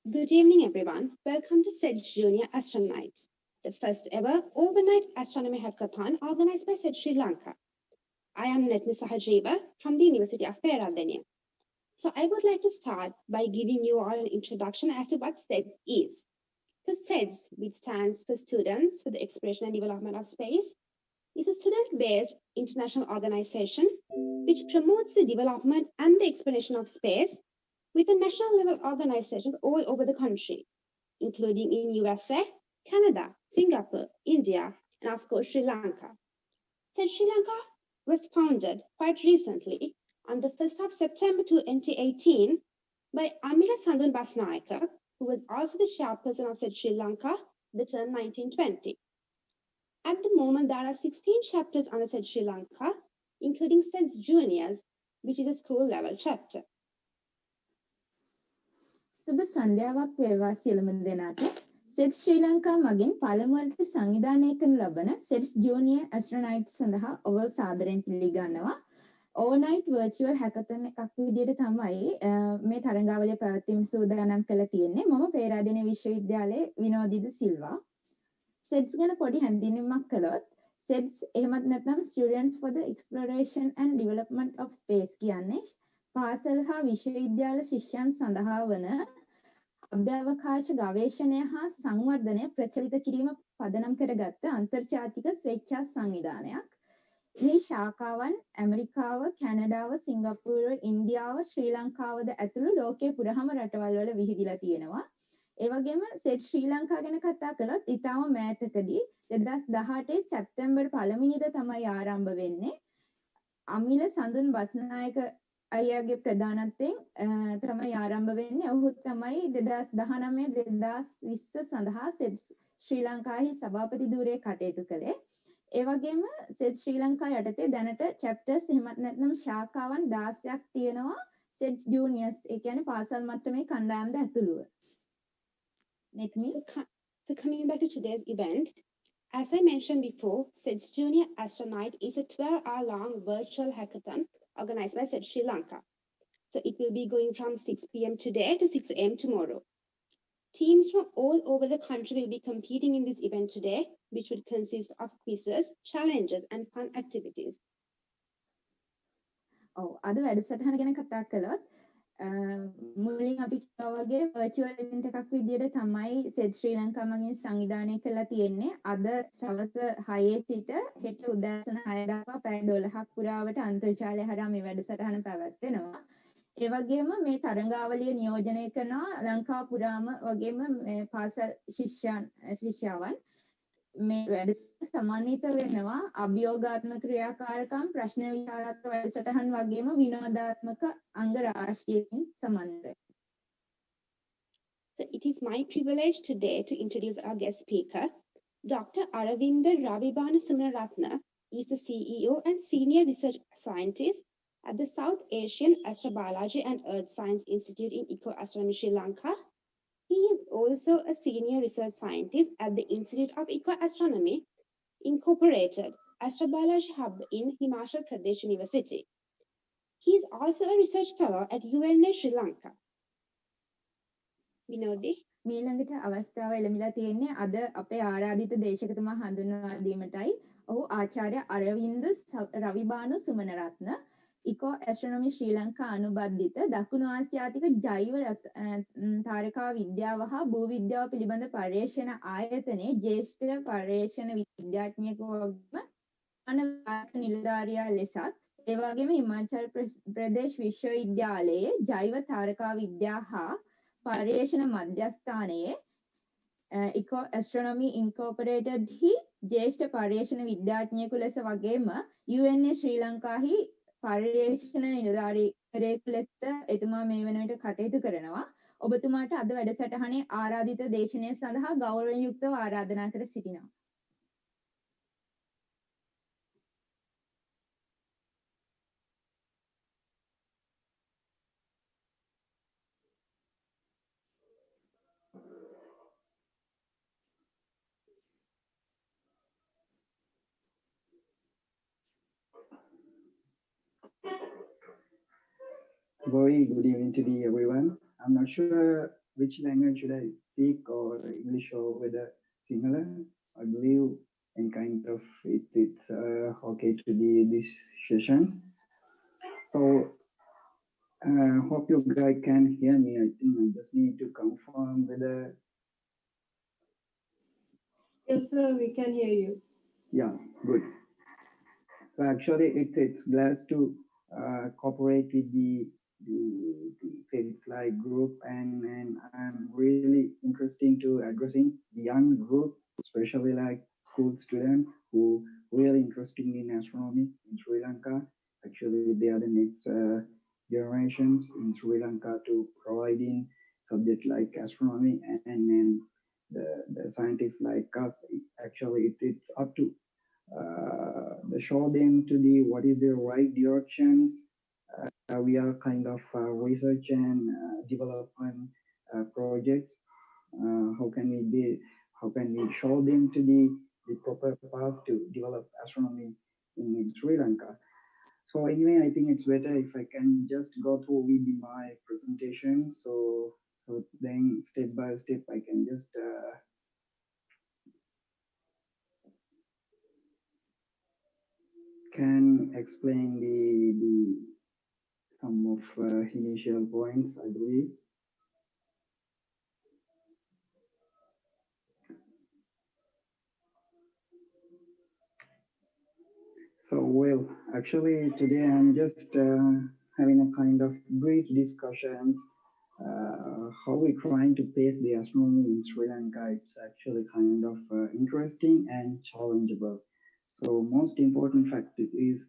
Good evening, everyone. Welcome to SEDS Junior Astronaut, the first ever overnight astronomy hackathon organized by SEDS Sri Lanka. I am Nethmi Sahajeewa from the University of Peradeniya. So I would like to start by giving you all an introduction as to what SEDS is. So SEDS, which stands for Students for the Exploration and Development of Space, is a student-based international organization which promotes the development and the exploration of space with a national level organization all over the country, including in USA, Canada, Singapore, India, and of course, Sri Lanka. So Sri Lanka was founded quite recently on the 1st of September 2018 by Amila Sandun Basnayaka, who was also the chairperson of SEDS Sri Lanka the term 1920. At the moment, there are 16 chapters on SEDS Sri Lanka, including SEDS Juniors, which is a school level chapter. සුබ සන්ධ්‍යාවක් වේවා සියලුම දෙනාට. SEDS ශ්‍රී ලංකා මගින් පළමුවට සංවිධානය කරනු ලබන SEDS Junior Astronaut සඳහා ඔබ සාදරයෙන් පිළිගන්නවා. Overnight virtual hackathon එකක් විදිහට තමයි මේ තරඟාවලිය පැවැත්වීම සූදානම් කරලා තියෙන්නේ. මම පේරාදෙණිය විශ්වවිද්‍යාලයේ විනෝදිද සිල්වා. SEDS ගැන පොඩි හැඳින්වීමක් කළොත් SEDS එහෙමත් නැත්නම් Students for the Exploration and Development of Space කියන්නේ පාසල් හා විශ්වවිද්‍යාල ශිෂ්‍යයන් සඳහා වන අභ්‍යවකාශ ගවේෂණය හා සංවර්ධනය ප්‍රචලිත කිරීම පදනම් කරගත්ත අන්තර්ජාතික ස්වේච්ඡා සංවිධානයක්. මේ ශාඛාවන් ඇමරිකාව, කැනඩාව, සිංගප්පූරුව, ඉන්දියාව, ශ්‍රී ලංකාවද ඇතුළු ලෝකයේ පුරාම රටවල් වල විහිදිලා තියෙනවා. ඒ වගේම SEDS ශ්‍රී ලංකා ගැන කතා කළොත් ඊටම මෑතකදී 2018 සැප්තැම්බර් 1 වෙනිදා තමයි ආරම්භ වෙන්නේ. අමිල සඳුන් බස්නායක අයියාගේ ප්‍රධානත්වයෙන් තමයි ආරම්භ වෙන්නේ. ඔහු තමයි 2019-2020 සඳහා SEDS ශ්‍රී ලංකාවේ සභාපති ධූරයේ කටයුතු කළේ. ඒ වගේම SEDS ශ්‍රී ලංකා යටතේ දැනට chapters එහෙමත් නැත්නම් ශාඛාවන් 16ක් තියෙනවා. SEDS Juniors ඒ කියන්නේ පාසල් මට්ටමේ කණ්ඩායම්ද ඇතුළුව. Nethmi. So coming back to today's event, as I mentioned before, SEDS Junior Astronaut is a 12-hour-long virtual hackathon organized by SEDS Sri Lanka. So it will be going from 6 p.m. today to 6 a.m. tomorrow. Teams from all over the country will be competing in this event today, which would consist of quizzes, challenges, and fun activities. අද වැඩසටහන ගැන කතා කළොත් මුලින් අපි කිව්වා වගේ virtual event එකක් විදිහට තමයි SEDS ශ්‍රී ලංකා මගින් සංවිධානය කරලා තියෙන්නේ. අද සවස් 6 සිට හෙට උදෑසන 6 දක්වා පැය 12ක් පුරාවට අන්තර්ජාලය හරහා මේ වැඩසටහන පැවැත්වෙනවා. ඒ වගේම මේ තරඟාවලිය නියෝජනය කරනවා ලංකාව පුරාම වගේම පාසල් ශිෂ්‍යාවන් මේ වැඩසටහන සමන්විත වෙනවා අභියෝගාත්මක ක්‍රියාකාරකම් ප්‍රශ්න විචාරාත්මක වැඩසටහන් වගේම විනෝදාත්මක අංග රාශියකින් සමන්විතයි. So it is my privilege today to introduce our guest speaker. Dr.Aravinda Ravibhanu Sumanarathna is the CEO and Senior Research Scientist at the South Asian Astrobiology and Earth Science Institute in Eco-Astronomy, Sri Lanka. He is also a Senior Research Scientist at the Institute of Eco-Astronomy, Incorporated Astrobiology Hub in Himachal, Pradesh University. He is also a Research Fellow at UNA Sri Lanka. Vinodi. මීළඟට අවස්ථාව ලැබිලා තියෙන්නේ අද අපේ ආරාධිත දේශකතුමා හඳුන්වා දීමටයි. ඔහු ආචාර්ය Aravinda රවිභානු සුමනරත්න ඉකෝ astronomy ශ්‍රී ලංකා අනුබද්ධිත දකුණු ආසියාතික ජෛව තාරකා විද්‍යාව හා භූ විද්‍යාව පිළිබඳ පර්යේෂණ ආයතනයේ ජ්‍යෙෂ්ඨ පර්යේෂණ විද්‍යාඥයෙකු වගේම අනවාක නිලධාරියා ලෙසත් ඒ වගේම හිමාචල් ප්‍රදේශ විශ්වවිද්‍යාලයේ ජෛව තාරකා විද්‍යා හා පර්යේෂණ මධ්‍යස්ථානයේ ඉකෝ ඇස්ට්‍රොනොමි ඉන්කෝපරේටඩ් හි ජ්‍යෙෂ්ඨ පර්යේෂණ විද්‍යාඥයෙකු ලෙස වගේම UNA ශ්‍රී ලංකාහි පර්යේෂණ නිලධාරියෙකු ලෙස එතුමා මේ වන විට කටයුතු කරනවා. ඔබතුමාට අද වැඩසටහනේ ආරාධිත දේශනය සඳහා ගෞරවයෙන් යුක්තව ආරාධනා කර සිටිනවා. Very good evening to everyone. I'm not sure which language should I speak, or English or whether Sinhala. I believe in kind of it's okay to be this session. So hope you guys can hear me. I think I just need to confirm whether. Yes, sir, we can hear you. Yeah, good. So actually, it's blessed to cooperate with the SEDS like group, and I'm really interesting to addressing the young group, especially like school students who really interested in astronomy in Sri Lanka. Actually, they are the next generations in Sri Lanka to providing subject like astronomy, and the scientists like us. Actually, it's up to show them to the what is the right directions. We are kind of research and development projects. How can we be? How can we show them to the proper path to develop astronomy in Sri Lanka? So anyway, I think it's better if I can just go through with my presentation. So then step by step, I can just can explain the some of initial points, I believe. So, well, actually today I'm just having a kind of brief discussions how we're trying to pace the astronomy in Sri Lanka. It's actually kind of interesting and challengeable. So most important fact is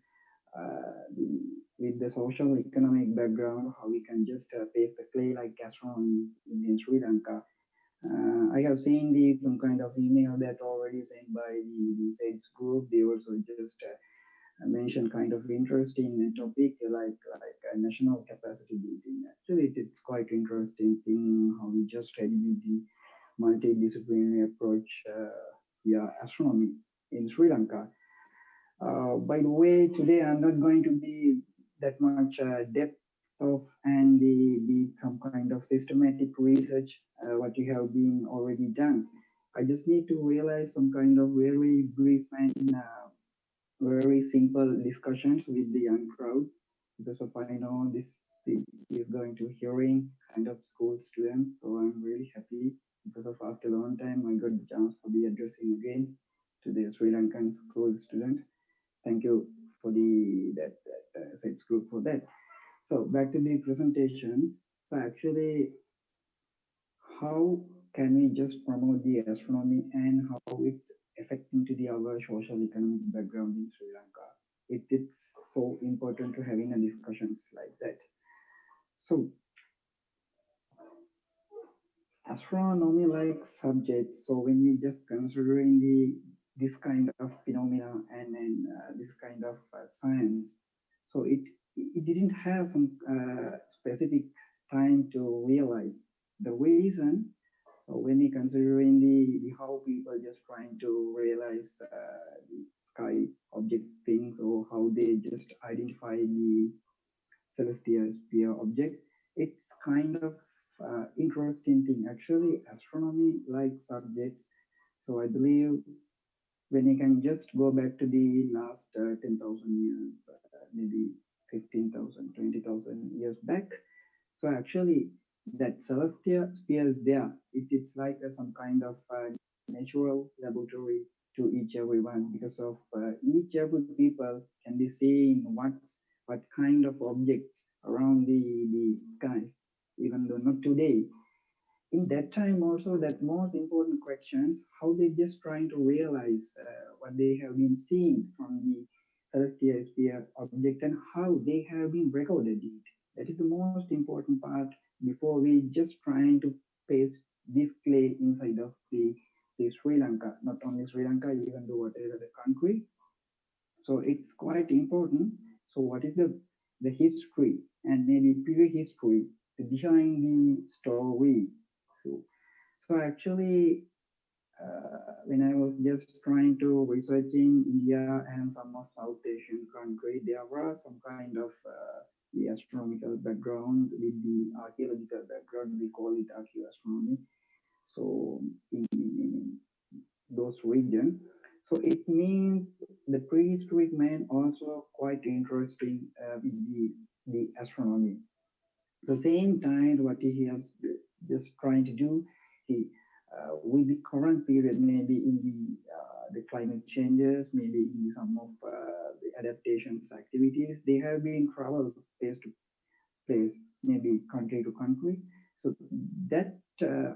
with the social economic background, how we can just pace the play like astronomy in Sri Lanka. I have seen some kind of email that already sent by the SEDS group. They also just mentioned kind of interesting topic like national capacity building. Actually, it's quite interesting thing how we just study the multidisciplinary approach via astronomy in Sri Lanka. By the way, today I'm not going to be that much depth of and the some kind of systematic research what you have been already done. I just need to realize some kind of very brief and very simple discussions with the young crowd, because of I know this speech is going to hearing kind of school students. So I'm really happy because of after a long time I got the chance for the addressing again to the Sri Lankan school student. Thank you for that SEDS group for that. So back to the presentation. So actually, how can we just promote the astronomy and how it's affecting to the our social economic background in Sri Lanka? It's so important to having a discussions like that. So astronomy like subjects. So when we just considering this kind of phenomena and then this kind of science, so it didn't have some specific time to realize the reason. So when we considering the how people just trying to realize the sky object things, or how they just identify the celestial sphere object, it's kind of interesting thing. Actually, astronomy like subjects. So I believe when you can just go back to the last 10,000 years, maybe 15,000, 20,000 years back. So actually, that celestial sphere is there. It's like some kind of natural laboratory to each everyone, because of each every people can be seeing what kind of objects around the sky, even though not today. In that time also, that most important questions, how they just trying to realize what they have been seeing from the celestial sphere object, and how they have been recorded it. That is the most important part before we just trying to paste this clay inside of the Sri Lanka, not only Sri Lanka, even though whatever the country. So it's quite important. So what is the history and maybe pre-history behind the story? So so actually, when I was just trying to researching India and some of South Asian country, there were some kind of the astronomical background with the archaeological background. We call it archaeoastronomy. So in those regions, so it means the prehistoric man also quite interesting with the astronomy. So same time, what he has just trying to do, he with the current period, maybe in the climate changes, maybe in some of the adaptations activities, they have been travel place to place, maybe country to country. So that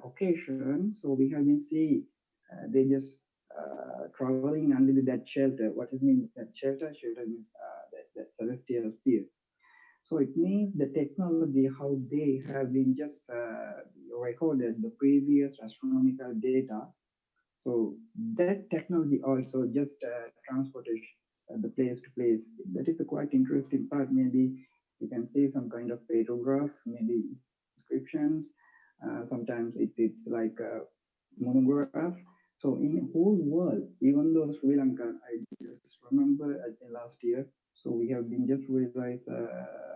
occasion, so we have been seeing they just traveling under that shelter. What does mean that shelter? Shelter means that celestial sphere. So it means the technology, how they have been just recorded the previous astronomical data. So that technology also just transportation the place to place. That is a quite interesting part. Maybe you can see some kind of photograph, maybe inscriptions. Sometimes it's like a monograph. So in the whole world, even though Sri Lanka, I just remember I think last year, so we have been just realized a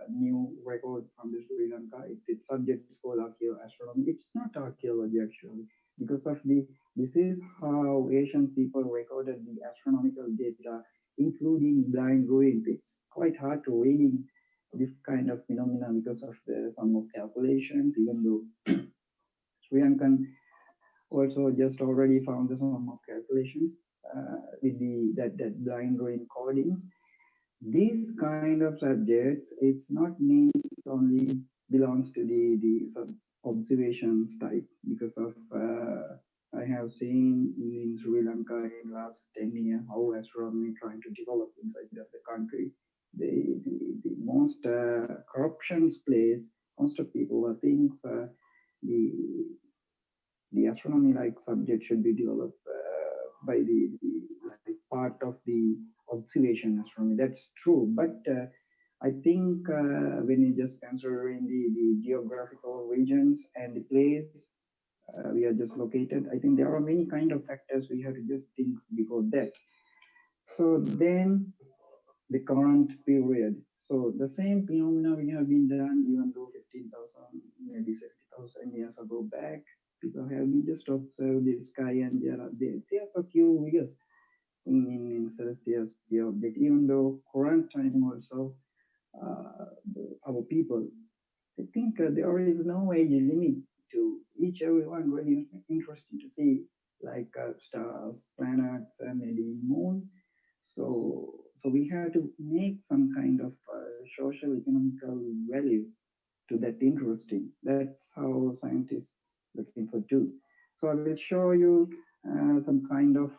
new record from the Sri Lanka. Its subject is called archaeoastronomy. It's not archaeology actually, because of the this is how Asian people recorded the astronomical data, including blind ruins. It's quite hard to reading this kind of phenomena because of the some of calculations, even though Sri Lankan also just already found the sum of calculations with that blind drawing codings. These kind of subjects, it's not means only belongs to the some observations type, because of I have seen in Sri Lanka in last 10 years how astronomy trying to develop inside of the country. The most corruptions place, most of people think the the astronomy like subject should be developed by the like part of the observation astronomy. That's true, but I think when you just considering the geographical regions and the place we are just located, I think there are many kind of factors we have to just think before that. So then the current period. So the same phenomena we have been done even though 15,000, maybe 70,000 years ago back. People have been just observed the sky, and there are a few years in celestial sphere object. Even though current time also, our people, I think there is no age limit to each everyone really interesting to see like stars, planets, and maybe moon. So we have to make some kind of social economical value to that interesting. That's how scientists looking for do. So I will show you some kind of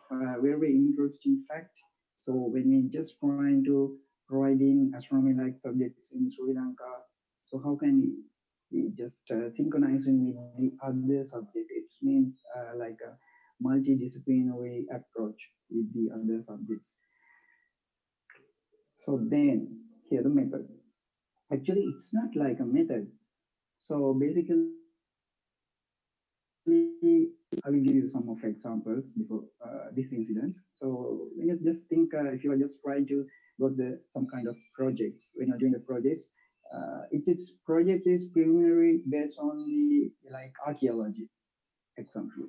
very interesting fact. So when we just trying to providing astronomy like subjects in Sri Lanka, so how can we just synchronizing with the other subject? It means like a multidisciplinary approach with the other subjects. So then here the method. Actually, it's not like a method. So basically, I will give you some of examples before this incident. So when you just think, if you are just trying to got the some kind of projects, when you're doing the projects, its project is primarily based on the like archaeology example.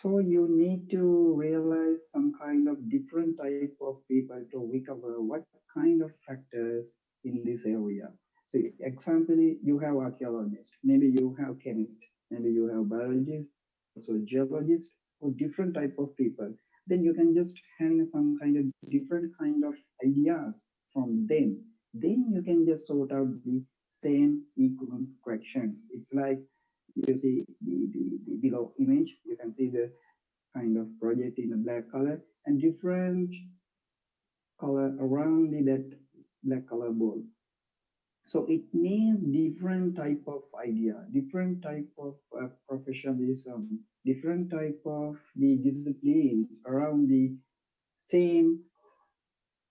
So you need to realize some kind of different type of people to recover what kind of factors in this area. So example, you have archaeologists, maybe you have chemists, maybe you have biologists, also geologists, or different type of people. Then you can just having some kind of different kind of ideas from them. Then you can just sort out the same equivalence questions. It's like you see the below image, you can see the kind of project in a black color and different color around that black color ball. So it means different type of idea, different type of professionalism, different type of the disciplines around the same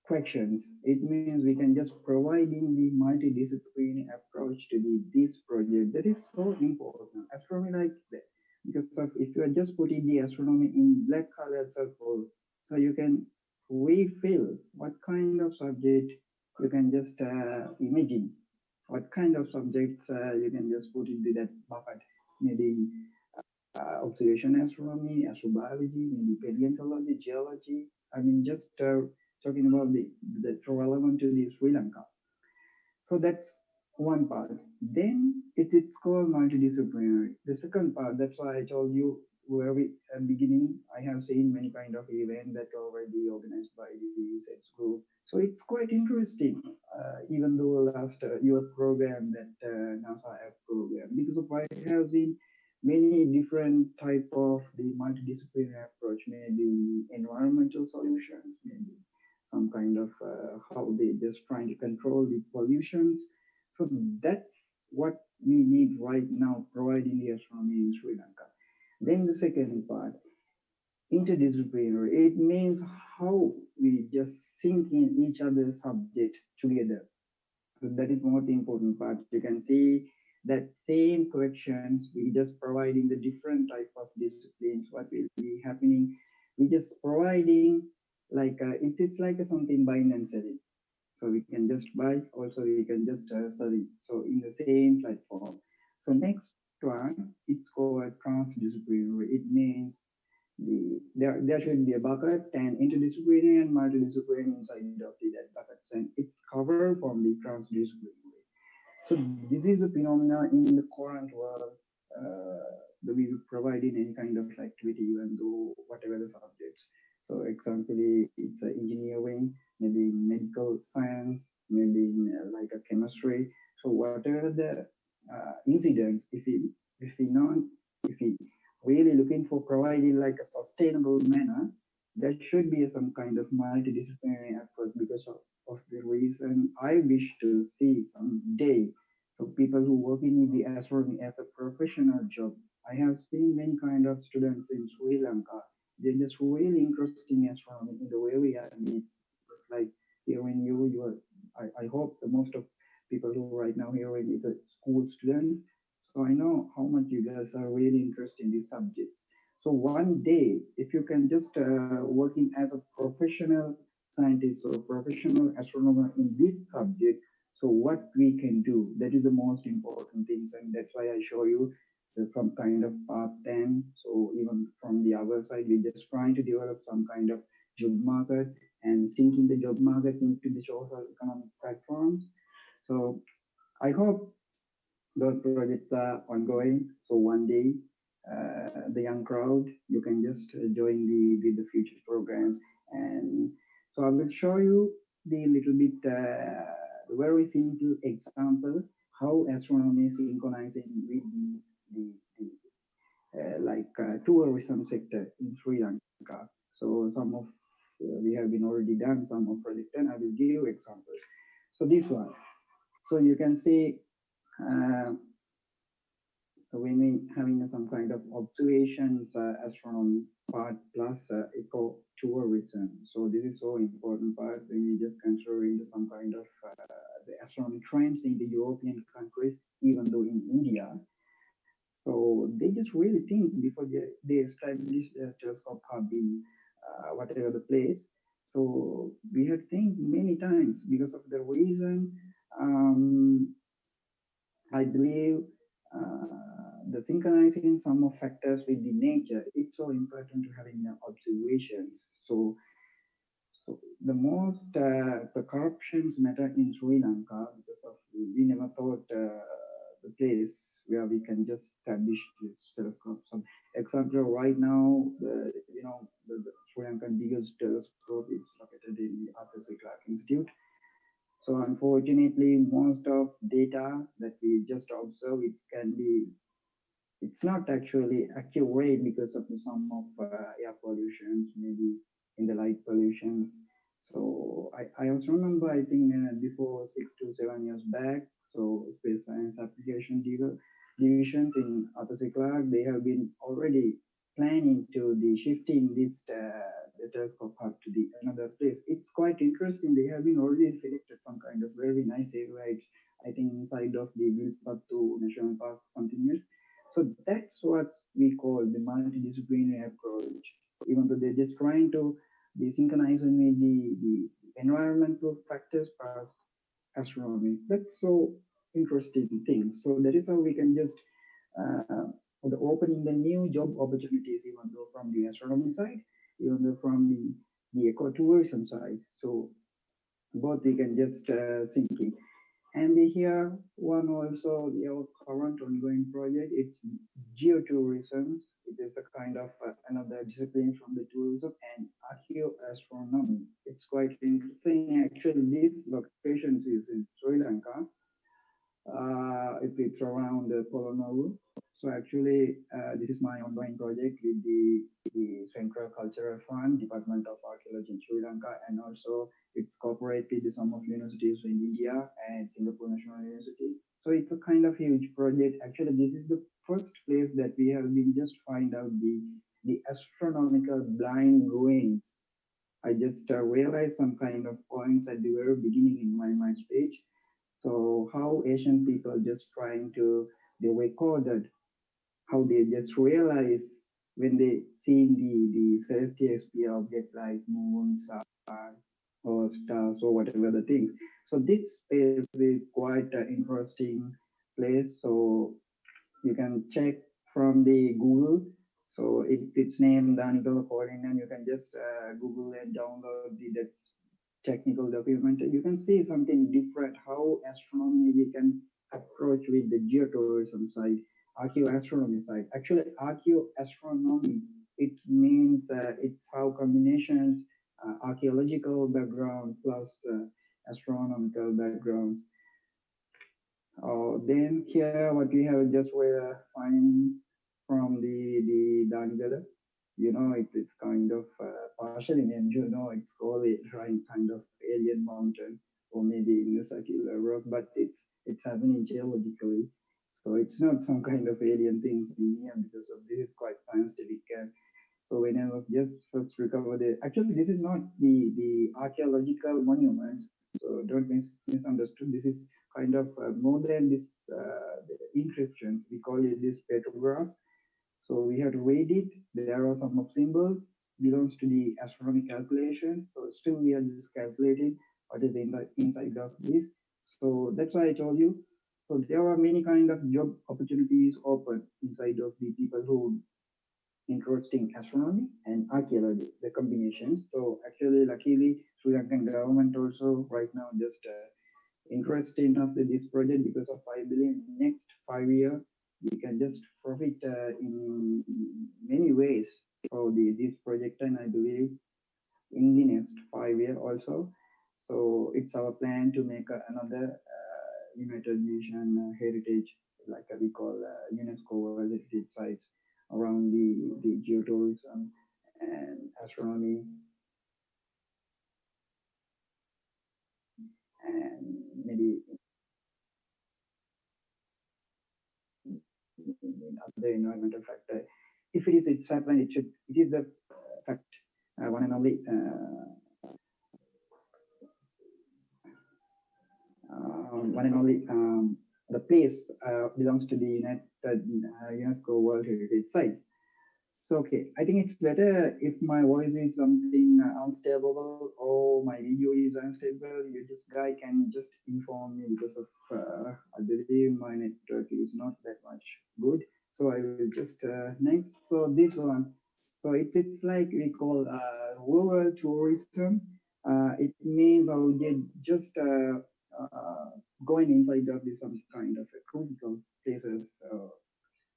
questions. It means we can just providing the multidisciplinary approach to this project. That is so important. Astronomy like that. Because of if you are just putting the astronomy in black colored circle, so you can refill what kind of subject you can just imagine, what kind of subjects you can just put into that bucket. Maybe observation astronomy, astrobiology, maybe paleontology, geology. I mean, just talking about the relevant to the Sri Lanka. So that's one part. Then it's called multidisciplinary. The second part, that's why I told you very at beginning, I have seen many kind of events that already organized by the SEDS group. So it's quite interesting, even though last your program that NASA have program, because of I have seen many different type of the multidisciplinary approach, maybe environmental solutions, maybe some kind of how they just trying to control the pollutions. So that's what we need right now, providing the astronomy in Sri Lanka. Then the second part, interdisciplinary. It means how we just sync in each other's subject together. So that is most important part. You can see that same corrections we just providing the different type of disciplines. What will be happening? We just providing like it's like a something buying and selling. So we can just buy, also we can just sell it. So in the same platform. So next one, it's called transdisciplinary. It means there should be a bucket and interdisciplinary and multidisciplinary inside of that buckets, and it's covered from the transdisciplinary. So this is a phenomena in the current world that we will provide in any kind of activity, even though whatever the subjects. So example, it's engineering, maybe in medical science, maybe in like a chemistry. So whatever the incidents, if we not if we really looking for providing like a sustainable manner, there should be some kind of multidisciplinary approach because of the reason I wish to see someday for people who working in the astronomy as a professional job. I have seen many kind of students in Sri Lanka. They're just really interested in astronomy in the way we are in it. It's like hearing you are I hope the most of people who right now hearing is a school student. So I know how much you guys are really interested in these subjects. So one day, if you can just working as a professional scientist or professional astronomer in this subject, so what we can do, that is the most important things, and that's why I show you some kind of path 10. So even from the other side, we're just trying to develop some kind of job market and syncing the job market into the social economic platforms. So I hope those projects are ongoing. So one day, the young crowd, you can just join the with the future programs. And so I will show you the little bit very simple example how astronomy is synchronizing with the tourism sector in Sri Lanka. So some of we have been already done some of project, and I will give you examples. So this one. So you can see. Uh, so when we having some kind of observations, astronomy part plus eco tourism. So this is so important part when we just consider into some kind of the astronomy trends in the European countries, even though in India. So they just really think before they establish the telescope hub in whatever the place. So we have think many times because of the reason. I believe the synchronizing some of factors with the nature, it's so important to having observations. So the most the corruptions matter in Sri Lanka because of we never thought the place where we can just establish this telescope. So example, right now the Sri Lankan biggest telescope is located in the Arthur C. Clarke Institute. So unfortunately, most of data that we just observe, it can be, it's not actually accurate because of the some of air pollutions, maybe in the light pollutions. So I also remember, I think before 6 to 7 years back, so space science application divisions in Arthur C. Clarke, they have been already planning to the shifting this the telescope hub to the another place. It's quite interesting. They have been already selected some kind of very nice area. I think inside of the Vilpattu National Park, something else. So that's what we call the multidisciplinary approach. Even though they're just trying to be synchronizing with the environmental factors plus astronomy. That's so interesting thing. So that is how we can just the opening the new job opportunities, even though from the astronomy side, even though from the ecotourism side. So both we can just thinking. And here one also the current ongoing project, it's geotourism. It is a kind of another discipline from the tourism and archaeoastronomy. It's quite interesting. Actually, these locations is in Sri Lanka. It's around Polonnaru. So actually, this is my ongoing project with the Central Cultural Fund, Department of Archaeology in Sri Lanka, and also it's cooperated with some of universities in India and Singapore National University. So it's a kind of huge project. Actually, this is the first place that we have been just find out the astronomical blind ruins. I just realized some kind of points at the very beginning in my speech. So how Asian people just trying to they recorded how they just realize when they see the celestial sphere object like moon, sun, or stars or whatever the things. So this space is quite an interesting place. So you can check from the Google. So it's named Danikal Coordinate. You can just Google and download the that technical document. You can see something different how astronomy we can approach with the geotourism side, archaeoastronomy side. Actually, archaeoastronomy it means it's how combinations archaeological background plus astronomical background. Then here what we have just were find from the Danigala. It's kind of partially named, it's called a kind of alien mountain or maybe in a circular rock, but it's happening geologically. So it's not some kind of alien things in here because of this is quite scientific. So when I was just first recover actually this is not the archaeological monuments. So don't misunderstood. This is kind of more than this the inscriptions. We call it this petrograph. So we have to read it. There are some of symbols belongs to the astronomy calculation. So still we are just calculating what is inside of this. So that's why I told you. So there are many kind of job opportunities open inside of the people who interesting astronomy and archaeology, the combinations. So actually, luckily, Sri Lankan government also right now just interested of this project because of I believe next 5 year we can just profit in many ways for this project, and I believe in the next 5 year also. So it's our plan to make another United Nations heritage, like we call UNESCO World Heritage Sites around the geotourism and astronomy and maybe other environmental factor. If it's happened, it is the fact one and only the place belongs to the United UNESCO World Heritage Site. So okay, I think it's better if my voice is something unstable or my video is unstable. You just guy can just inform me because of I believe my network is not that much good. So I will just next. So this one. So it's like we call rural tourism. It means I will get just going inside of some kind of a critical places.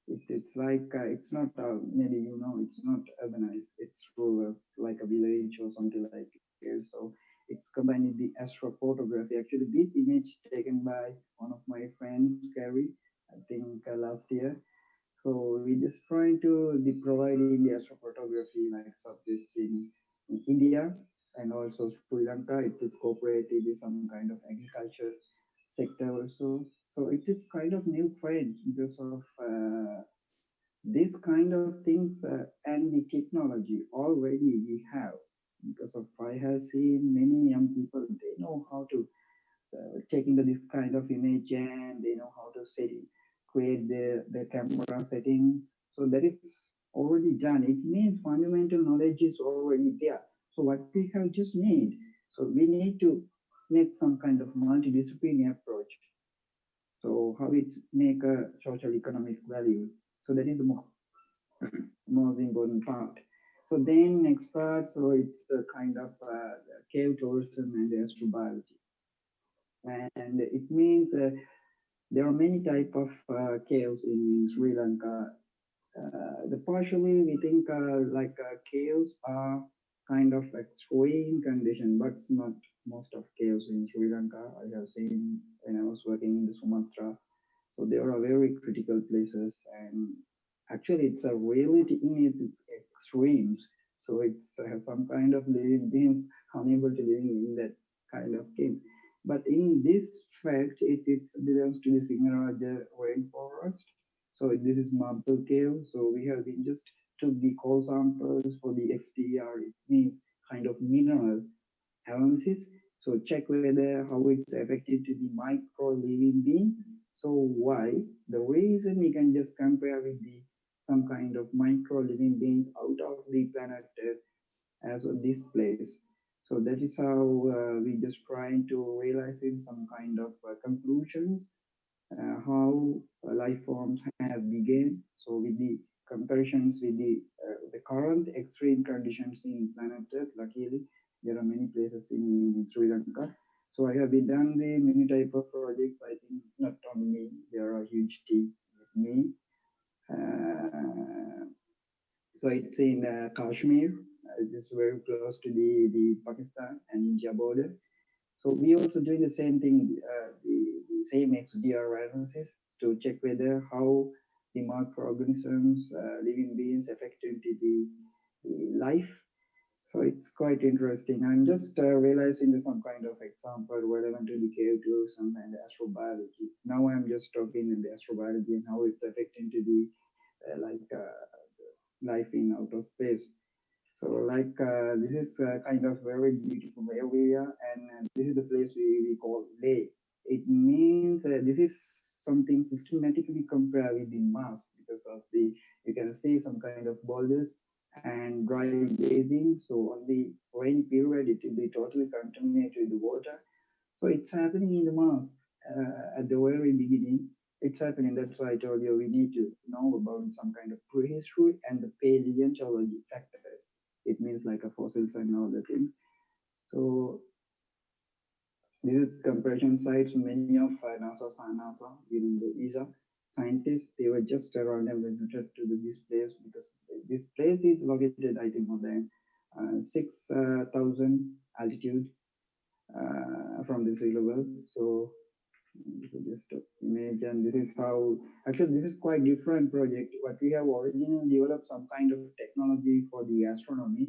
It's like it's not maybe it's not urbanized. It's rural, like a village or something like it. So it's combined with the astrophotography. Actually, this image taken by one of my friends, Gary, I think last year. So we just trying to the providing the astrophotography like subjects in India and also Sri Lanka. It is cooperated with some kind of agriculture sector also. So it is kind of new trend because of this kind of things and the technology already we have. Because of I have seen many young people, they know how to taking this kind of image and they know how to create the camera settings. So that is already done. It means fundamental knowledge is already there. So what we have just need, so we need to make some kind of multidisciplinary approach. So how it make a social economic value. So that is the most important part. So then next part, so it's a kind of cave tourism and astrobiology. And it means there are many type of caves in Sri Lanka. The partially we think like caves are kind of extreme condition, but it's not most of caves in Sri Lanka. I have seen when I was working in the Sumatra. So there are very critical places, and actually it's a reality in its extremes. So it's some kind of living beings unable to live in that kind of cave. But in this fact, it belongs to the Singaraja rainforest. So this is marble cave. So we have been just took the core samples for the XTR. It means kind of mineral analysis. So check whether how it's affected to the micro living beings. So why? The reason we can just compare with the some kind of micro living beings out of the planet Earth as of this place. So that is how we just trying to realize in some kind of conclusions how life forms have begun. So with the comparisons with the current extreme conditions in planet Earth, luckily there are many places in Sri Lanka. So I have been done the many type of projects. I think not only me, there are huge team with me. Uh, so it's in Kashmir. It is very close to the Pakistan and India border. So we also doing the same thing, the same XDR analysis to check whether how the microorganisms, living beings affected the life. So it's quite interesting. I'm just realizing there's some kind of example relevant to the geotourism and astrobiology. Now I'm just talking in the astrobiology and how it's affecting to the life in outer space. So like this is kind of very beautiful area, and this is the place we call lake. It means this is something systematically compared with the Mars because of the you can see some kind of boulders and dry gazing. So on the rainy period, it will be totally contaminated with the water. So it's happening in the Mars at the very beginning. It's happening. That's why I told you we need to know about some kind of prehistory and the paleontology factors. It means like a fossils and all the things. So this is comparison sites. Many of NASA, even the ESA scientists, they were just randomly visited to this place because this place is located, I think, more than 6,000 altitude from the sea level. So this is just an image, and this is how actually this is quite different project. What we have originally developed some kind of technology for the astronomy.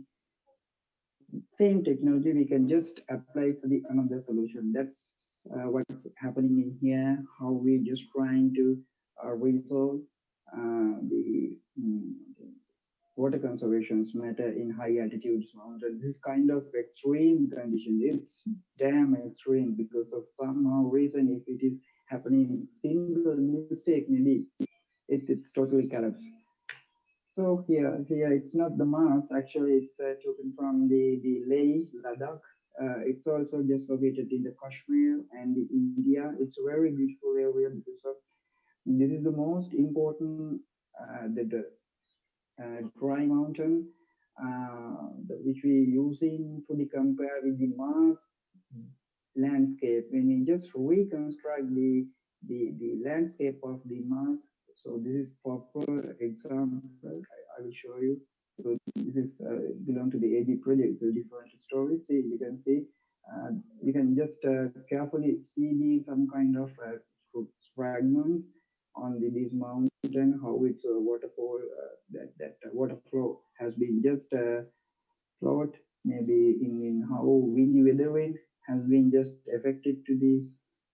Same technology we can just apply for the another solution. That's what's happening in here. How we just trying to resolve the water conservation matter in high altitudes mountains. This kind of extreme condition, it's damn extreme because of somehow reason if it is happening single mistake, maybe it's totally collapse. So here it's not the Mars. Actually, it's taken from the Leh, Ladakh. It's also just located in the Kashmir and the India. It's a very beautiful area because of this is the most important the dry mountain, which we using to the compare with the Mars landscape. When we just reconstruct the landscape of the Mars, so this is proper example. I will show you. So this is belong to the AD project. The different stories. See, you can see. You can just carefully see the some kind of fragments on this mountain, how its waterfall, that water flow has been just flowed, maybe in how windy weathering has been just affected to the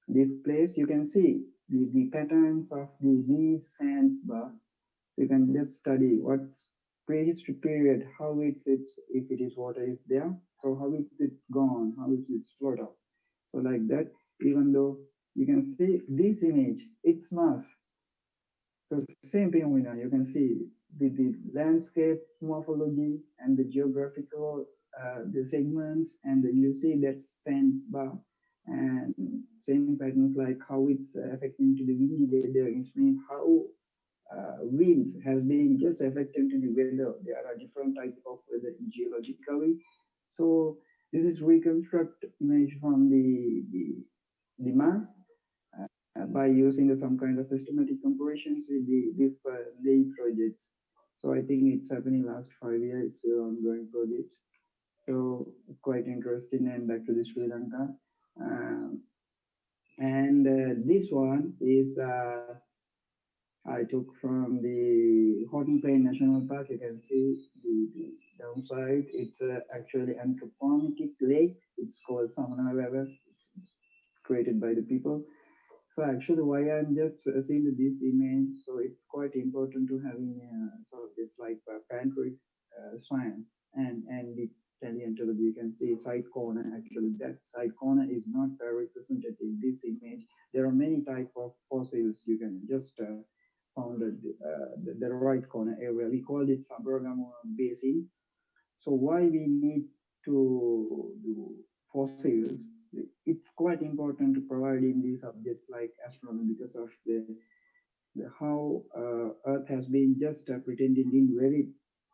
this place. You can see the patterns of these sands bar. You can just study what's prehistory period, how it's if it is water is there, so how it's gone, how it's flowed up. So like that, even though you can see this image, it's Mars. So same phenomena, you can see the landscape morphology and the geographical the segments, and then you see that sands bar and same patterns like how it's affecting to the windy weather. It means how winds has been just affected to the weather. There are different types of weather geologically. So this is reconstruct image from the Mars by using some kind of systematic comparisons with these lay projects. So I think it's happening last 5 years. It's still ongoing project. So it's quite interesting. And back to the Sri Lanka. And this one is I took from the Horton Plain National Park. You can see the downside. It's actually anthropomorphic lake. It's called Samanarathna. It's created by the people. So actually, why I'm just seeing this image, so it's quite important to having sort of this like pantry science and the paleontology. You can see side corner. Actually, that side corner is not very representative. This image, there are many type of fossils. You can just found the right corner area. We call it Sabaragamuwa Basin. So why we need to do fossils? It's quite important to provide in these subjects like astronomy because of the how Earth has been just pretended in very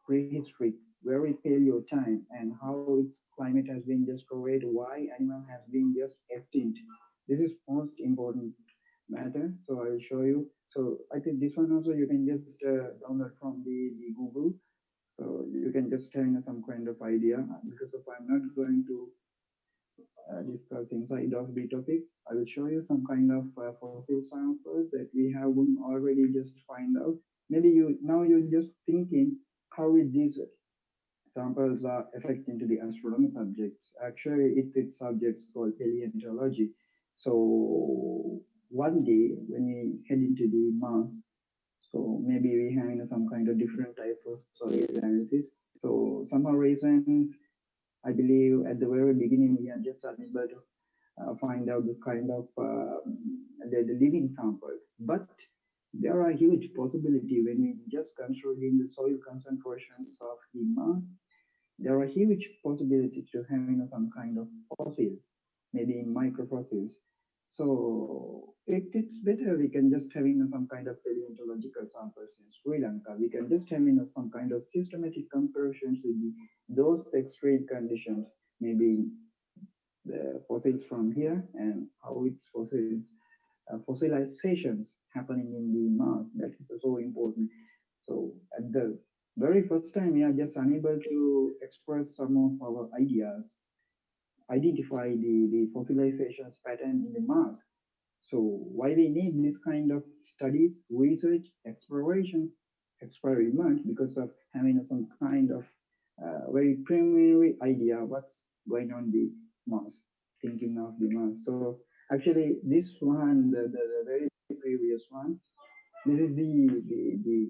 prehistoric, very paleo time, and how its climate has been just correct, why animal has been just extinct. This is most important matter. So I will show you. So I think this one also you can just download from the Google. So you can just have some kind of idea. Because of I'm not going to discuss inside of the topic, I will show you some kind of fossil samples that we have already just find out. Maybe you now you're just thinking how is these samples are affecting to the astronomy subjects. Actually, it's subjects called paleontology. So one day when we head into the Mars, so maybe we have some kind of different type of soil analysis. So somehow reasons, I believe at the very beginning we are just unable to find out the kind of the living sample. But there are huge possibility when we just considering the soil concentrations of the Mars. There are huge possibilities to having some kind of fossils, maybe in microfossils. So it's better we can just having some kind of paleontological samples in Sri Lanka. We can just having some kind of systematic comparisons with those extreme conditions, maybe the fossils from here and how its fossils fossilizations happening in the Mars. That is so important. So at the very first time, we are just unable to express some of our ideas, identify the fossilizations pattern in the Mars. So why we need this kind of studies, research, exploration, experiments, because of having some kind of very preliminary idea what's going on the Mars, thinking of the Mars. So actually this one, the very previous one, this is the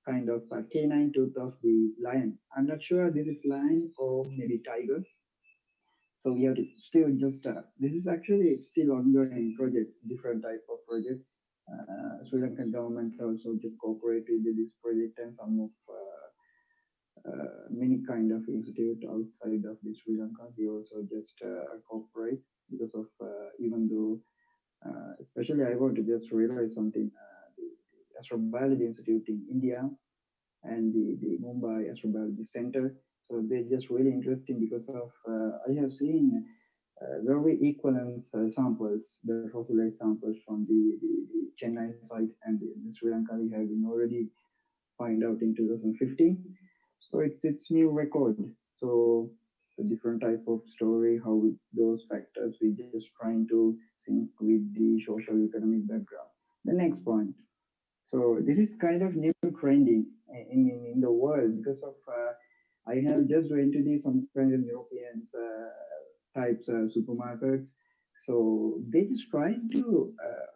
kind of canine tooth of the lion. I'm not sure this is lion or maybe tiger. So we have to still just, this is actually still ongoing project, different type of project. Sri Lankan government also just cooperated with this project and some of many kind of institute outside of the Sri Lanka. We also just cooperate because of even though, especially I want to just realize something. The Astrobiology Institute in India and the Mumbai Astrobiology Center. So they're just really interesting because of I have seen very equivalent samples, the fossilized samples from the Chennai site and the Sri Lanka we have been already find out in 2015. So it's new record. So a different type of story, how with those factors we just trying to sync with the social economic background. The next point. So this is kind of new trending in the world because of I have just went to the some kind of European types supermarkets. So they just trying to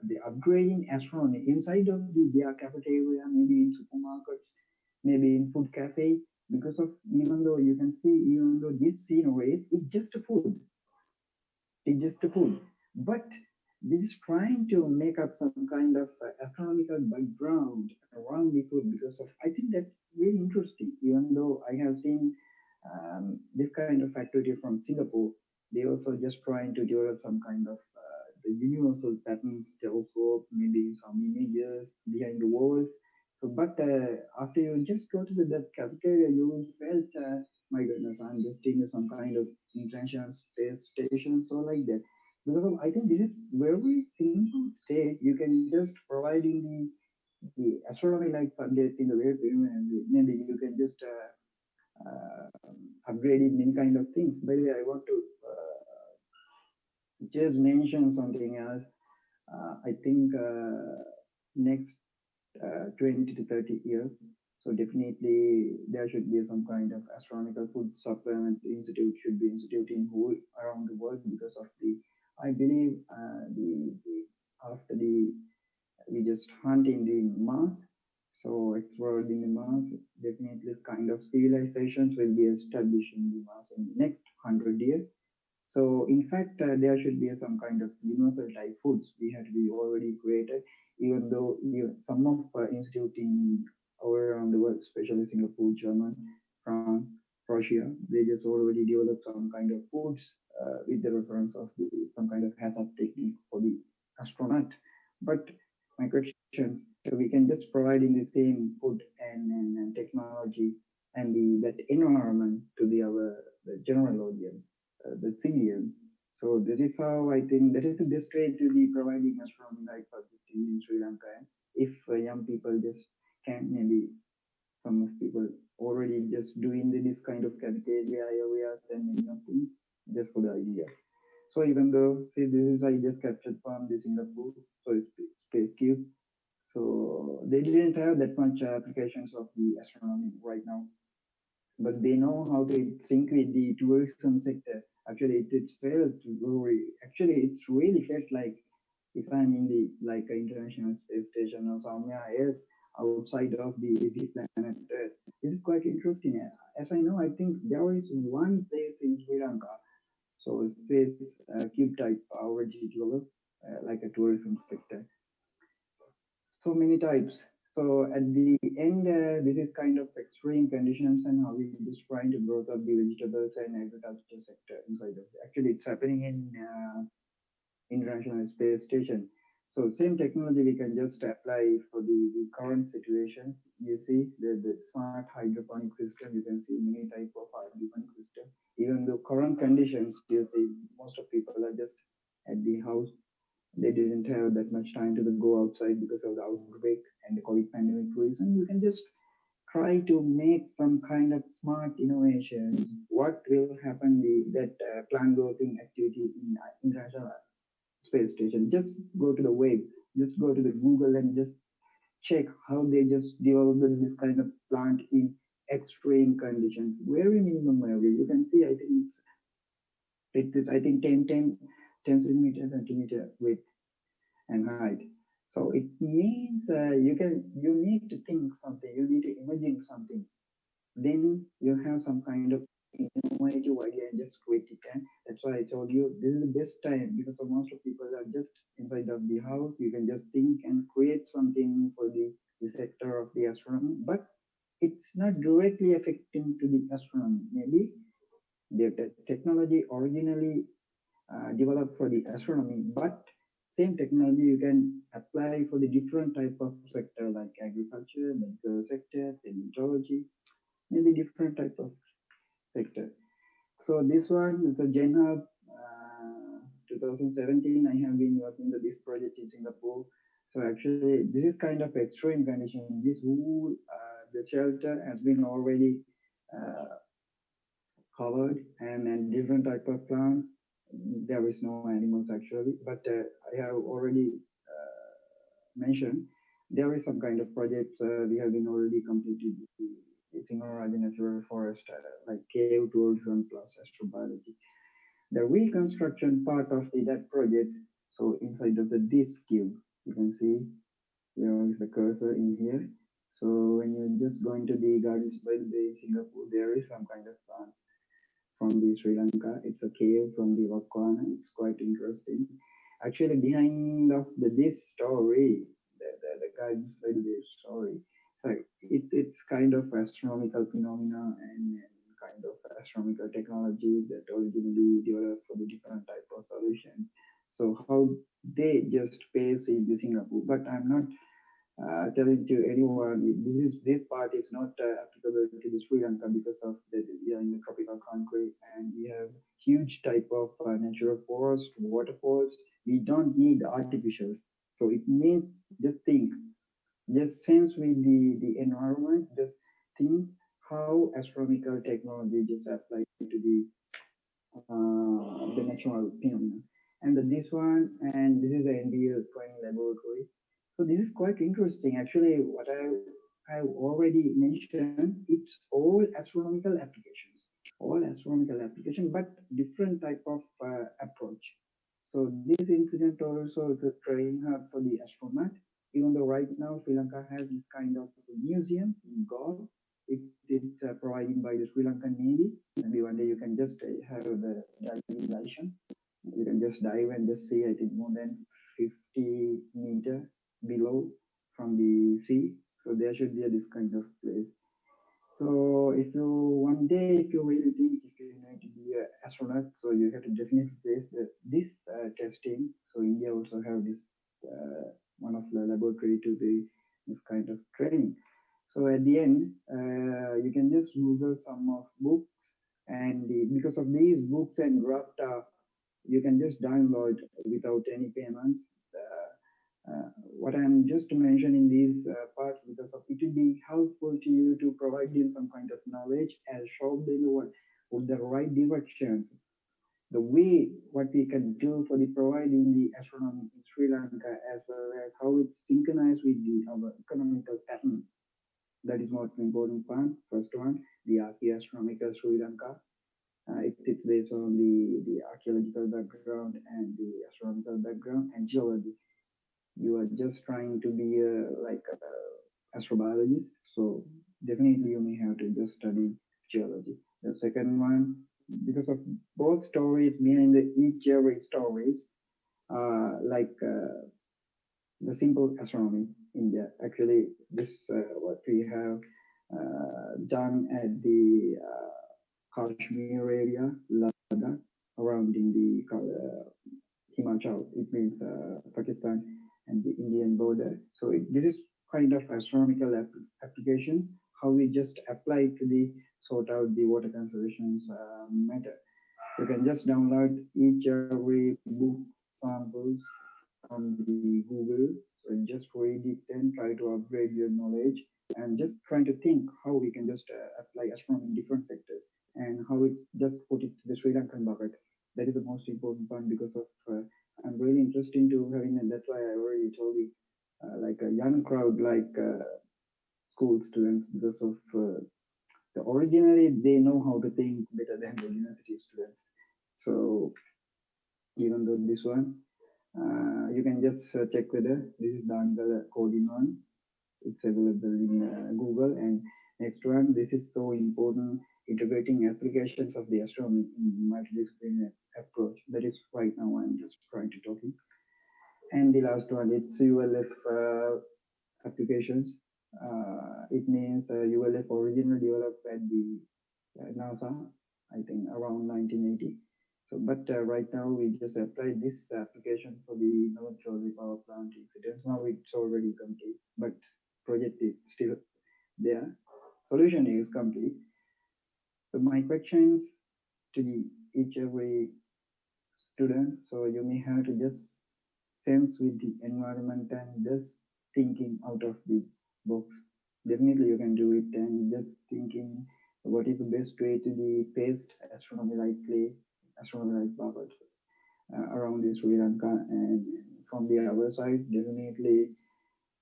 the upgrading astronomy inside of their cafeteria, maybe in supermarkets, maybe in food cafe. Because of even though you can see, even though this scenery is it's just a food, it's just a food, but this is trying to make up some kind of astronomical background around the food because of I think that's really interesting. Even though I have seen this kind of activity from Singapore, they also just trying to develop some kind of the universal patterns telescope, maybe some images behind the walls. So, but after you just go to that cafeteria, you felt, my goodness, I'm just in some kind of international space station, so like that. Because of, I think this is very simple state. You can just providing the astronomy like subject in the web, and maybe you can just upgrade it many kind of things. By the way, I want to just mention something else. I think next 20 to 30 years. So definitely there should be some kind of astronomical food supplement institute should be instituted in whole around the world because of the I believe the after the we just hunt in the Mars. So explored in the Mars, definitely kind of civilizations will be established in the Mars in the next 100 years. So in fact, there should be some kind of universal type foods we have to be already created, even though some of institute in all around the world, especially Singapore, German, France, Russia, they just already developed some kind of foods with the reference of some kind of hazard technique for the astronaut. But my question, so we can just providing the same food and technology and that environment to the general audience, the civilians. So that is how I think that is the best way to be providing astronomy like subject in Sri Lanka. And if young people just can maybe some of people already just doing this kind of cafeteria areas and many of things just for the idea. So even though see this is I just captured from the Singapore, so it's space cube. So they didn't have that much applications of the astronomy right now, but they know how to sync with the tourism sector. Actually, it's felt very. Actually, it's really felt like if I'm in the like international space station or somewhere else outside of the planet Earth. This is quite interesting. As I know, I think there is one place in Sri Lanka, so space cube type already developed like a tourism sector. So many types. So at the end, this is kind of extreme conditions and how we just trying to grow up the vegetables and agriculture sector inside of it. Actually, it's happening in International Space Station. So same technology we can just apply for the current situations. You see the smart hydroponic system. You can see many type of hydroponic system. Even though current conditions, you see most of people are just at the house, they didn't have that much time to go outside because of the outbreak and the COVID pandemic reason. You can just try to make some kind of smart innovations. What will happen that plant growing activity in International Space Station? Just go to the web, just go to the Google and just check how they just developed this kind of plant in extreme conditions. Very minimum area. You can see, I think it's I think 10 centimeter width and height. So it means you need to think something, you need to imagine something. Then you have some kind of innovative idea and just create it. And that's why I told you this is the best time because of most of people are just inside of the house. You can just think and create something for the sector of the astronomy, but it's not directly affecting to the astronomy. Maybe the technology originally developed for the astronomy, but same technology you can apply for the different type of sector like agriculture, medical sector, meteorology, maybe different type of sector. So this one is a Gen Hub 2017. I have been working on this project in Singapore. So actually, this is kind of extreme condition. This whole the shelter has been already uh, covered and different type of plants. There is no animals actually, but I have already mentioned there is some kind of projects we have been already completed the Sumanarathna Natural Forest like cave tourism plus astrobiology. The reconstruction part of that project, so inside of the this cube, you can see there is the cursor in here. So when you're just going to the Gardens by the Bay, Singapore, there is some kind of plant from the Sri Lanka. It's a cave from the Wakwana. It's quite interesting. Actually, behind of this story, the Gardens by the Bay story, so it's kind of astronomical phenomena and kind of astronomical technology that originally developed for the different type of solutions. So how they just face in the Singapore, but I'm not telling to anyone this part is not applicable to the Sri Lanka because of the we are in the tropical country and we have huge type of natural forest, waterfalls. We don't need artificials. So it means just think, just sense with the environment, just think how astronomical technology just apply to the natural phenomena. And this one, and this is an NBL training laboratory. So this is quite interesting. Actually, what I already mentioned, it's all astronomical applications, but different type of approach. So this incident also is a training hub for the astronaut. Even though right now Sri Lanka has this kind of museum in Galle, it's provided by the Sri Lankan Navy. Maybe one day you can just have the diving license. You can just dive and just see, I think, more than 50 meter below from the sea. So there should be this kind of place. So if you one day, if you really think if you need to be an astronaut, so you have to definitely face this testing. So India also have this one of the laboratory to the this kind of training. So at the end, you can just Google some of books, and because of these books and graph, you can just download without any payments. What I'm just mentioning these parts because of it will be helpful to you to provide you some kind of knowledge and show them with the right direction. The way what we can do for the providing the astronomy in Sri Lanka as well as how it's synchronized with the our economical pattern. That is most important part. First one, the archaeoastronomical Sri Lanka. It's based on the archaeological background and the astronomical background and geology. You are just trying to be like a astrobiologist, so definitely you may have to just study geology. The second one, because of both stories behind each every stories, like the simple astronomy India. Actually, this what we have done at the Kashmir area, Ladakh, around in the Himachal. It means Pakistan and the Indian border. So this is kind of astronomical applications, how we just apply to the sort out the water conservation matter. You can just download each every book samples from the Google. So just read it and try to upgrade your knowledge and just trying to think how we can just apply astronomy in different sectors and how it just put it to the Sri Lankan bucket. That is the most important part because of I'm really interested to having, and that's why I already told you, like a young crowd, like school students, because of the originally they know how to think better than the university students. So even though this one, you can just check whether this is done the coding one. It's available in Google. And next one, this is so important, integrating applications of the astronomy in multidisciplinary approach. That is right now I'm just trying to talking. And the last one, it's ULF applications. It means ULF originally developed at the NASA, I think around 1980. So, but right now we just applied this application for the North Shore power plant incident. Now it's already complete, but project is still there. Solution is complete. So my questions to each every student. So you may have to just sense with the environment and just thinking out of the box. Definitely you can do it and just thinking what is the best way to be paste astronomy like play, astronomy like bubbles around the Sri Lanka, and from the other side, definitely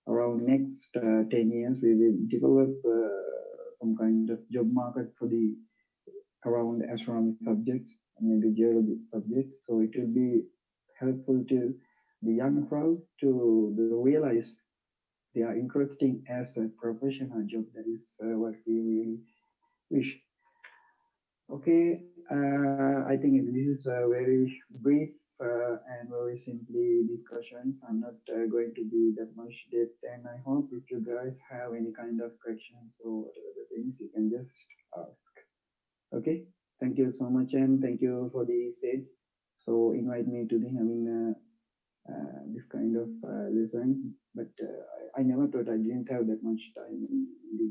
around next 10 years, we will develop some kind of job market for the around astronomy subjects and maybe geology subjects. So it will be helpful to the young crowd to realize they are interesting as a professional job. That is what we really wish. Okay, I think this is a very brief and very simply discussions. I'm not going to be that much depth, and I hope if you guys have any kind of questions or whatever the things, you can just ask. Okay, thank you so much, and thank you for the SEDS. So invite me to be having this kind of lesson, but I never thought I didn't have that much time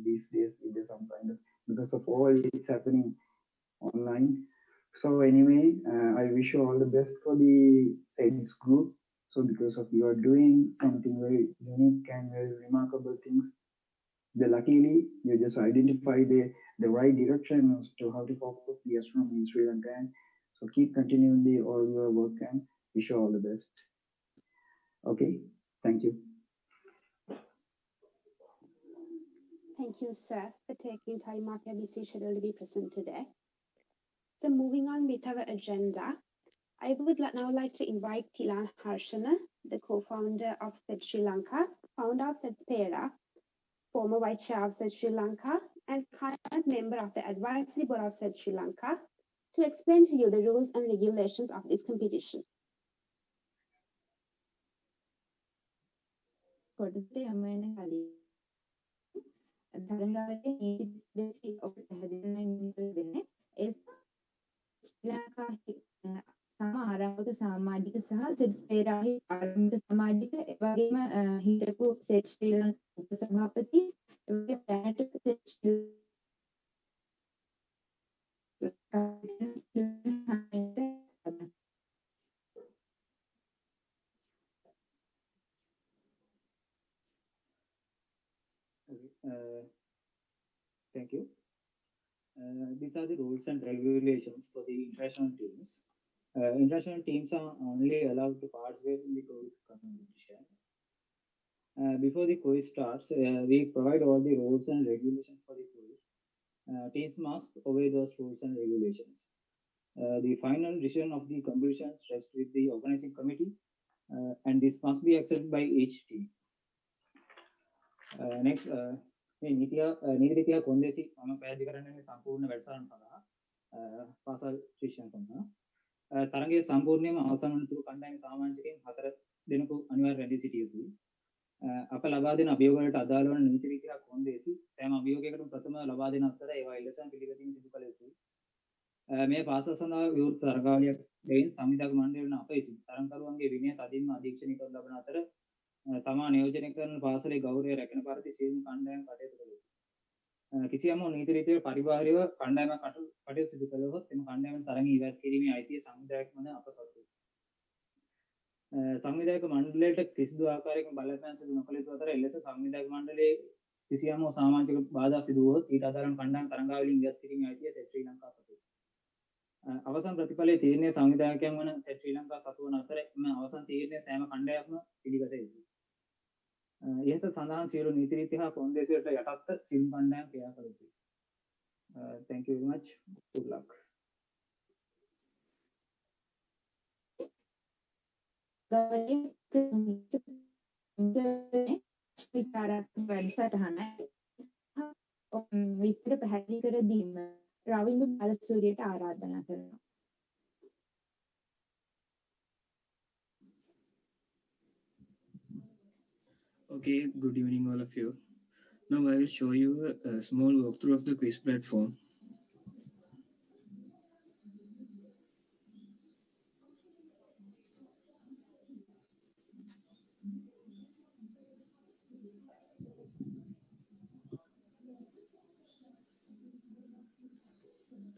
these days with some kind of because of all it's happening online. So anyway, I wish you all the best for the SEDS group. So because of you are doing something very unique and very remarkable things, the luckily you just identify the right direction as to how to focus the astronomy in Sri Lanka. And so keep continuing the all your work and wish you all the best. Okay, thank you. Thank you, sir, for taking time off your busy schedule to be present today. So moving on with our agenda, I would now like to invite Tilan Harshana, the co-founder of SEDS Sri Lanka, founder of SEDS Pera, former Vice Chair of SEDS Sri Lanka, and current member of the Advisory Board of SEDS Sri Lanka, to explain to you the rules and regulations of this competition. කොටසට යමු වෙන කලින් තරංගාවලියේ නීති 32 ඔබට පැහැදිලිවම ඉන්නේ දෙන්නේ ඒ ශ්‍රී ලංකාවේ සම ආරම්භක සමාජික සහ සෙඩ්ස් පෙරාහි ආරම්භක සමාජික එවැගේම හිටපු සෙඩ්ස් ශ්‍රී ලංකා උපසභාපති එවැගේම දැනට සෙඩ්ස් ශ්‍රී Thank you. These are the rules and regulations for the international teams. International teams are only allowed to participate in the quiz competition. Before the quiz starts, we provide all the rules and regulations for the quiz. Teams must obey those rules and regulations. The final decision of the competition rests with the organizing committee, and this must be accepted by each team. Next, නීතිය කොන්දේසි මම පැහැදිලි කරන්නේ සම්පූර්ණ වැඩසටහන සඳහා පාසල් ශිෂ්‍යයන් සඳහා තරගයේ සම්පූර්ණයෙන්ම අවසන් වනතුරු කණ්ඩායමේ සාමාජිකයන් 4 දෙනෙකු අනිවාර්යයෙන් රැඳී සිටිය යුතුයි. අප ලබා දෙන අභියෝග වලට අදාළ වන නීති රීතියක් කොන්දේසි සෑම අභියෝගයකටම ප්‍රථම ලබා දෙන අතර ඒවා එලෙසම පිළිගැනීම සිදු කළ යුතුයි. මේ පාසල් සඳහා විවෘත තරගාවලියක් දෙයින් සංවිධායක මණ්ඩලය වන අප විසින් තරගකරුවන්ගේ විනය තදින්ම අධීක්ෂණය කර ලබන අතර තමා නියෝජනය කරන පාසලේ ගෞරවය රැකෙන පරිදි සියලුම කණ්ඩායම් කටයුතු කළ යුතුයි. කිසියම් නීති රීතිවල පරිබාහිරව කණ්ඩායමක් කටයුතු සිදු කළහොත් එම කණ්ඩායම තරග ඉවත් කිරීමේ අයිතිය සංවිධායක වන අප සතුයි. සංවිධායක මණ්ඩලයට කිසිදු ආකාරයකින් බලපෑම් සිදු නොකළ යුතු අතර එලෙස සංවිධායක මණ්ඩලයේ කිසියම් සමාජික බාධා සිදු වුවහොත් ඊට අදාළ කණ්ඩායම් තරගාවලියෙන් ඉවත් කිරීමේ අයිතිය SEDS ශ්‍රී ලංකා සතුයි. අවසන් ප්‍රතිඵලයේ තීරණය සංවිධායකයන් වන SEDS ශ්‍රී ලංකා සතු වන අතර එම අවසන් තීරණය සෑම කණ්ඩායමක්ම පිළිගත යුතුයි. ඉහත සඳහන් සියලු නීති රීති හා කොන්දේසි වලට යටත්ව සියලු කණ්ඩායම් ක්‍රියා කළ යුතුයි. Thank you very much. Good luck. වැඩසටහන විස්තර පැහැදිලි කර දීම රවින්ද බාලසූරියට ආරාධනා කරනවා. Okay, good evening all of you. Now I will show you a small walkthrough of the quiz platform.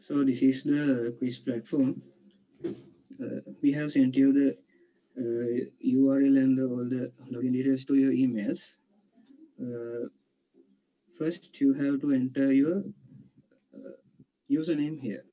So this is the quiz platform. We have sent you the URL and all the login details to your emails. First, you have to enter your username here.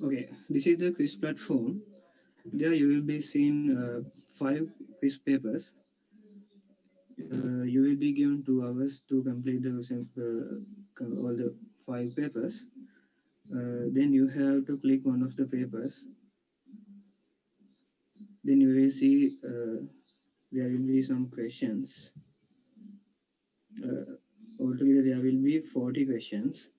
Okay, this is the quiz platform. There you will be seeing 5 quiz papers. You will be given 2 hours to complete all the 5 papers. Then you have to click one of the papers. Then you will see there will be some questions. Altogether there will be 40 questions.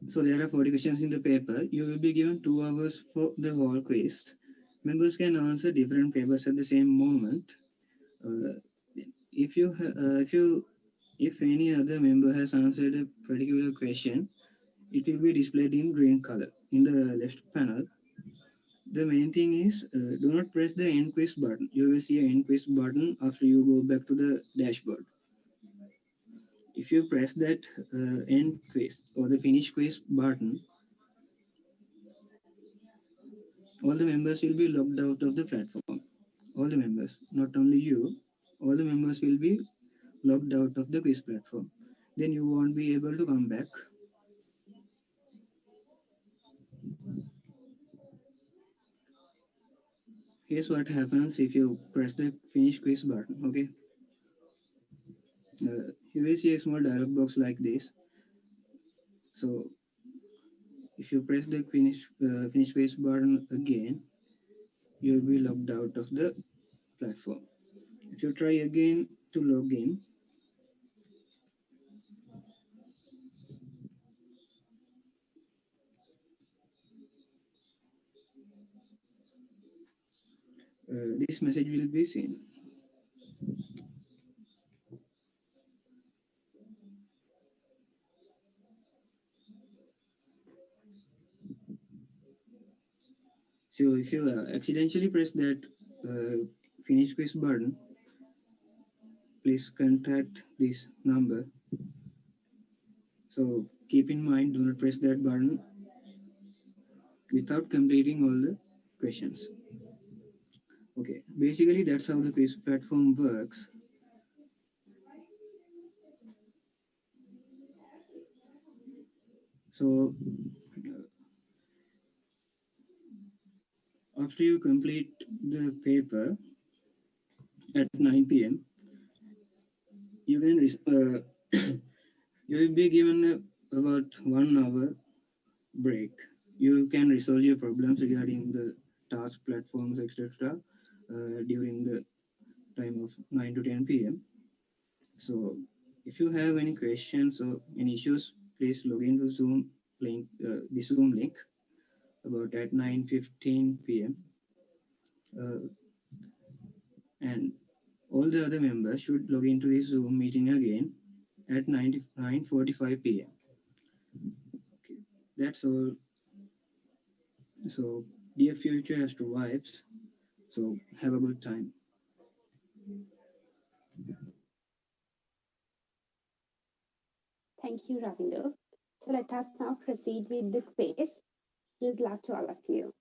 So there are 40 questions in the paper. You will be given 2 hours for the whole quiz. Members can answer different papers at the same moment. If you if any other member has answered a particular question, it will be displayed in green color in the left panel. The main thing is do not press the end quiz button. You will see an end quiz button after you go back to the dashboard. If you press that end quiz or the finish quiz button, all the members will be logged out of the platform. All the members, not only you, all the members will be logged out of the quiz platform. Then you won't be able to come back. Here's what happens if you press the finish quiz button, okay? You will see a small dialog box like this. So if you press the finish quiz button again, you'll be logged out of the platform. If you try again to log in, this message will be seen. So if you accidentally press that finish quiz button, please contact this number. So keep in mind, do not press that button without completing all the questions. Okay, basically that's how the quiz platform works. So after you complete the paper at 9 p.m., you can you will be given about 1 hour break. You can resolve your problems regarding the task platforms, etc. During the time of 9 to 10 p.m. So if you have any questions or any issues, please log into Zoom link, the Zoom link about at 9:15 p.m. And all the other members should log into this Zoom meeting again at 9:45 p.m. Okay, that's all. So dear future Astro vibes, so have a good time. Thank you, Ravinda. So let us now proceed with the quiz. Good luck to all of you.